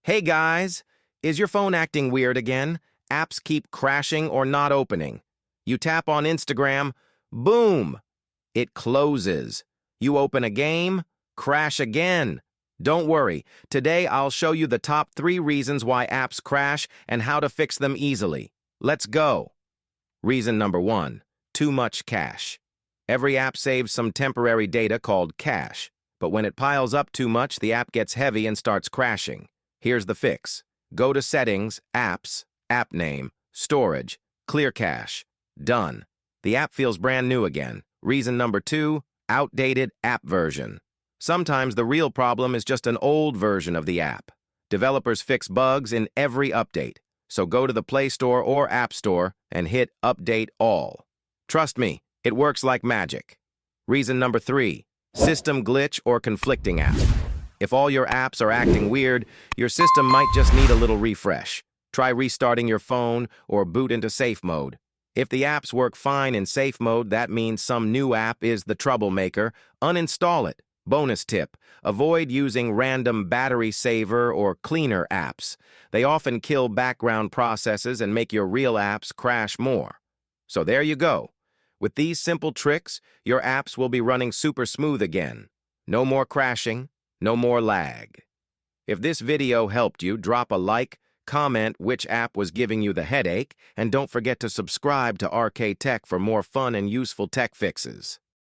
Hey guys, is your phone acting weird again? Apps keep crashing or not opening. You tap on Instagram, boom, it closes. You open a game, crash again. Don't worry, today I'll show you the top 3 reasons why apps crash and how to fix them easily. Let's go. Reason number 1, too much cache. Every app saves some temporary data called cache, but when it piles up too much, the app gets heavy and starts crashing. Here's the fix. Go to Settings, Apps, App Name, Storage, Clear Cache. Done. The app feels brand new again. Reason number 2, outdated app version. Sometimes the real problem is just an old version of the app. Developers fix bugs in every update, so go to the Play Store or App Store and hit Update All. Trust me, it works like magic. Reason number 3, system glitch or conflicting app. If all your apps are acting weird, your system might just need a little refresh. Try restarting your phone or boot into safe mode. If the apps work fine in safe mode, that means some new app is the troublemaker. Uninstall it. Bonus tip, avoid using random battery saver or cleaner apps. They often kill background processes and make your real apps crash more. So there you go. With these simple tricks, your apps will be running super smooth again. No more crashing. No more lag. If this video helped you, drop a like, comment which app was giving you the headache, and don't forget to subscribe to RK Tech for more fun and useful tech fixes.